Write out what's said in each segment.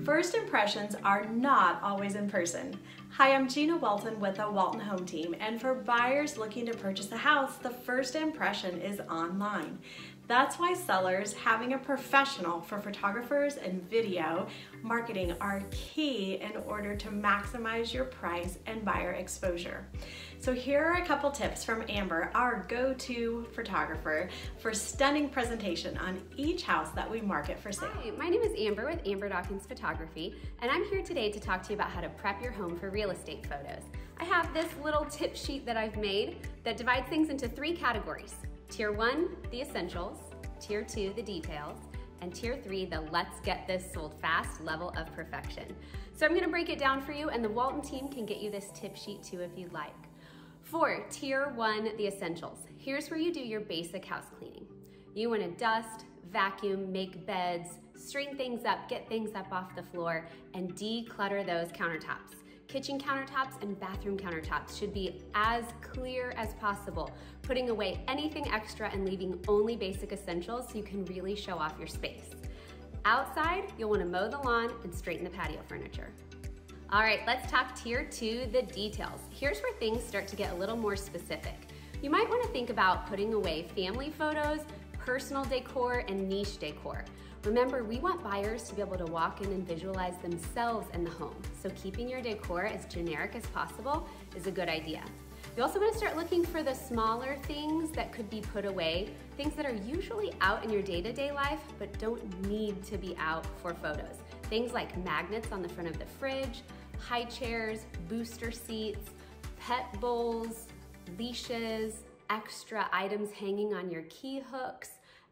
First impressions are not always in person. Hi, I'm Gina Walton with the Walton Home Team, and for buyers looking to purchase a house, the first impression is online. That's why sellers having a professional for photographers and video marketing are key in order to maximize your price and buyer exposure. So here are a couple tips from Amber, our go-to photographer, for stunning presentation on each house that we market for sale. Hi, my name is Amber with Amber Dawkins Photography, and I'm here today to talk to you about how to prep your home for real estate photos. I have this little tip sheet that I've made that divides things into 3 categories. Tier 1, the essentials, Tier 2, the details, and Tier 3, the let's get this sold fast level of perfection. So I'm gonna break it down for you, and the Walton team can get you this tip sheet too if you'd like. For Tier 1, the essentials, here's where you do your basic house cleaning. You wanna dust, vacuum, make beds, straighten things up, get things up off the floor, and declutter those countertops. Kitchen countertops and bathroom countertops should be as clear as possible, putting away anything extra and leaving only basic essentials so you can really show off your space. Outside, you'll want to mow the lawn and straighten the patio furniture. All right, let's talk Tier 2, the details. Here's where things start to get a little more specific. You might want to think about putting away family photos, personal decor, and niche decor. Remember, we want buyers to be able to walk in and visualize themselves in the home, so keeping your decor as generic as possible is a good idea. You also want to start looking for the smaller things that could be put away, things that are usually out in your day-to-day life but don't need to be out for photos. Things like magnets on the front of the fridge, high chairs, booster seats, pet bowls, leashes, extra items hanging on your key hooks.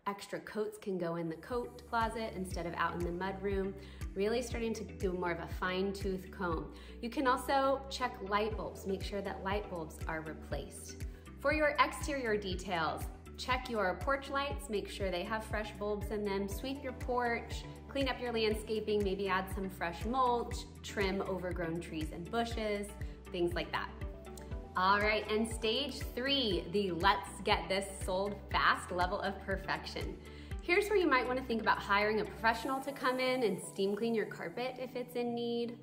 Extra coats can go in the coat closet instead of out in the mudroom. Really starting to do more of a fine-tooth comb. You can also check light bulbs. Make sure that light bulbs are replaced. For your exterior details, check your porch lights. Make sure they have fresh bulbs in them. Sweep your porch, clean up your landscaping, maybe add some fresh mulch, trim overgrown trees and bushes, things like that. All right, and stage 3, the let's get this sold fast level of perfection. Here's where you might want to think about hiring a professional to come in and steam clean your carpet if it's in need.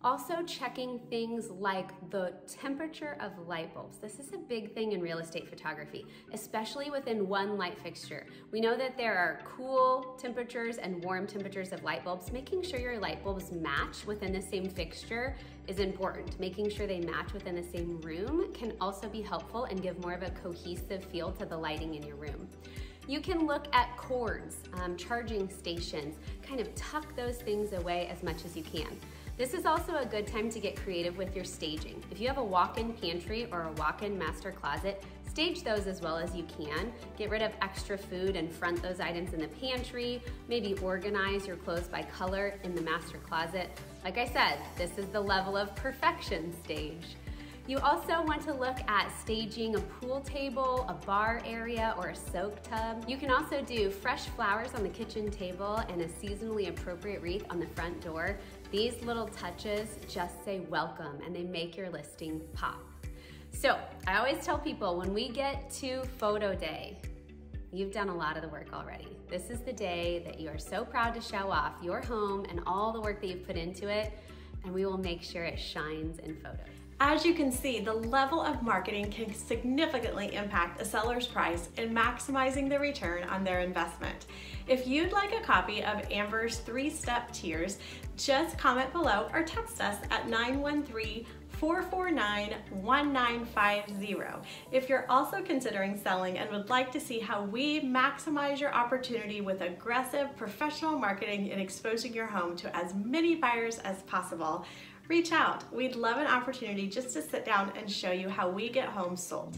Also checking things like the temperature of light bulbs. This is a big thing in real estate photography, especially within one light fixture. We know that there are cool temperatures and warm temperatures of light bulbs. Making sure your light bulbs match within the same fixture is important. Making sure they match within the same room can also be helpful and give more of a cohesive feel to the lighting in your room. You can look at cords, charging stations, kind of tuck those things away as much as you can. This is also a good time to get creative with your staging. If you have a walk-in pantry or a walk-in master closet, stage those as well as you can. Get rid of extra food and front those items in the pantry. Maybe organize your clothes by color in the master closet. Like I said, this is the level of perfection stage. You also want to look at staging a pool table, a bar area, or a soak tub. You can also do fresh flowers on the kitchen table and a seasonally appropriate wreath on the front door. These little touches just say welcome and they make your listing pop. So I always tell people when we get to photo day, you've done a lot of the work already. This is the day that you are so proud to show off your home and all the work that you've put into it, and we will make sure it shines in photos. As you can see, the level of marketing can significantly impact a seller's price in maximizing the return on their investment. If you'd like a copy of Amber's 3-step tiers, just comment below or text us at 913-449-1950. If you're also considering selling and would like to see how we maximize your opportunity with aggressive professional marketing and exposing your home to as many buyers as possible, reach out. We'd love an opportunity just to sit down and show you how we get homes sold.